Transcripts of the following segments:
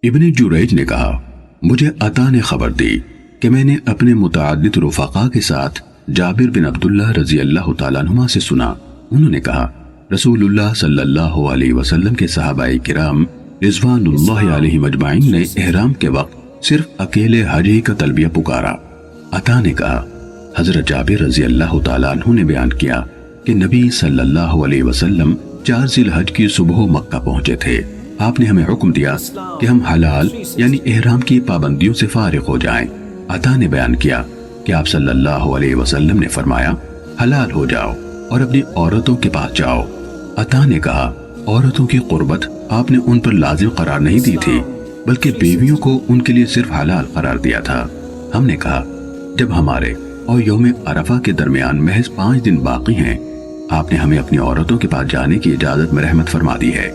ابن جریج نے کہا مجھے عطا نے خبر دی کہ میں نے اپنے متعدد رفقا کے ساتھ جابر بن عبداللہ رضی اللہ تعالیٰ عنہما سے سنا، انہوں نے کہا رسول اللہ صلی اللہ علیہ وسلم کے صحابہ کرام رضوان اللہ علیہ مجمعین نے احرام کے وقت صرف اکیلے حج ہی کا تلبیہ پکارا۔ عطا نے کہا حضرت جابر رضی اللہ تعالیٰ عنہ نے بیان کیا کہ نبی صلی اللہ علیہ وسلم 4 ذی الحج کی صبح مکہ پہنچے تھے۔ آپ نے ہمیں حکم دیا کہ ہم حلال یعنی احرام کی پابندیوں سے فارغ ہو جائیں۔ عطا نے بیان کیا کہ آپ صلی اللہ علیہ وسلم نے فرمایا حلال ہو جاؤ اور اپنی عورتوں کے پاس جاؤ۔ عطا نے کہا عورتوں کی قربت آپ نے ان پر لازم قرار نہیں دی تھی بلکہ بیویوں کو ان کے لیے صرف حلال قرار دیا تھا۔ ہم نے کہا جب ہمارے اور یوم عرفہ کے درمیان محض 5 دن باقی ہیں، آپ نے ہمیں اپنی عورتوں کے پاس جانے کی اجازت میں رحمت فرما دی ہے،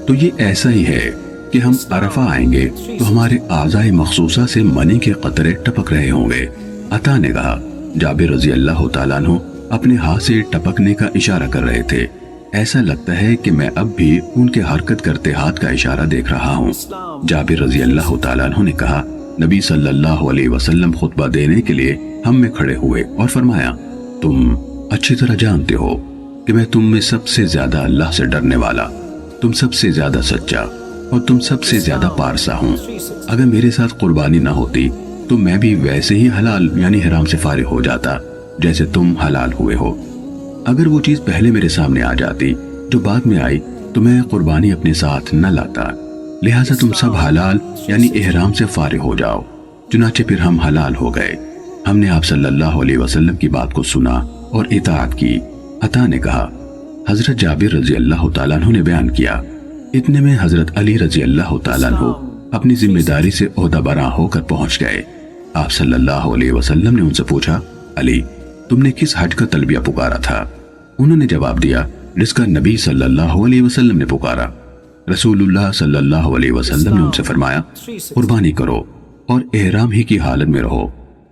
تو یہ ایسا ہی ہے کہ ہم عرفہ آئیں گے تو ہمارے اعضائے مخصوصہ سے منی کے قطرے ٹپک رہے ہوں گے۔ عطا نے کہا جابر رضی اللہ تعالیٰ عنہ اپنے ہاتھ سے ٹپکنے کا اشارہ کر رہے تھے، ایسا لگتا ہے کہ میں اب بھی ان کے حرکت کرتے ہاتھ کا اشارہ دیکھ رہا ہوں۔ جابر رضی اللہ تعالیٰ عنہ نے کہا نبی صلی اللہ علیہ وسلم خطبہ دینے کے لیے ہم میں کھڑے ہوئے اور فرمایا تم اچھی طرح جانتے ہو کہ میں تم میں سب سے زیادہ اللہ سے ڈرنے والا، تم سب سے زیادہ سچا اور تم سب سے زیادہ پارسا ہوں۔ اگر میرے ساتھ قربانی نہ ہوتی تو میں بھی ویسے ہی حلال یعنی حرام سے فارغ ہو جاتا جیسے تم حلال ہوئے ہو۔ اگر وہ چیز پہلے میرے سامنے آ جاتی جو بعد میں آئی تو میں قربانی اپنے ساتھ نہ لاتا، لہٰذا تم سب حلال یعنی احرام سے فارغ ہو جاؤ۔ چنانچہ پھر ہم حلال ہو گئے۔ ہم نے آپ صلی اللہ علیہ وسلم کی بات کو سنا اور اطاعت کی۔ عطا نے کہا حضرت جابر رضی اللہ تعالیٰ عنہ نے بیان کیا اتنے میں حضرت علی رضی اللہ تعالیٰ عنہ اپنی ذمہ داری سے عہدہ برآں ہو کر پہنچ گئے۔ آپ صلی اللہ علیہ وسلم نے ان سے پوچھا علی تم نے کس حج کا تلبیہ پکارا تھا؟ انہوں نے جواب دیا جس کا نبی صلی اللہ علیہ وسلم نے پکارا۔ رسول اللہ صلی اللہ علیہ وسلم نے ان سے فرمایا قربانی کرو اور احرام ہی کی حالت میں رہو۔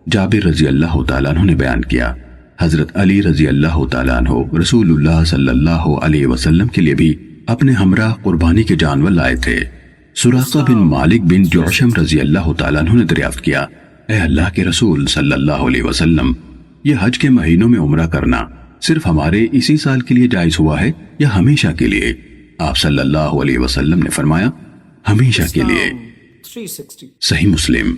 جابر رضی اللہ تعالیٰ عنہ نے بیان کیا حضرت علی رضی اللہ تعالیٰ عنہ رسول اللہ صلی اللہ علیہ وسلم کے لیے بھی اپنے ہمراہ قربانی کے جانور لائے تھے۔ سراقہ بن مالک بن جعشم رضی اللہ تعالیٰ عنہ نے دریافت کیا اے اللہ کے رسول صلی اللہ علیہ وسلم یہ حج کے مہینوں میں عمرہ کرنا صرف ہمارے اسی سال کے لیے جائز ہوا ہے یا ہمیشہ کے لیے؟ آپ صلی اللہ علیہ وسلم نے فرمایا ہمیشہ کے لیے۔ صحیح مسلم۔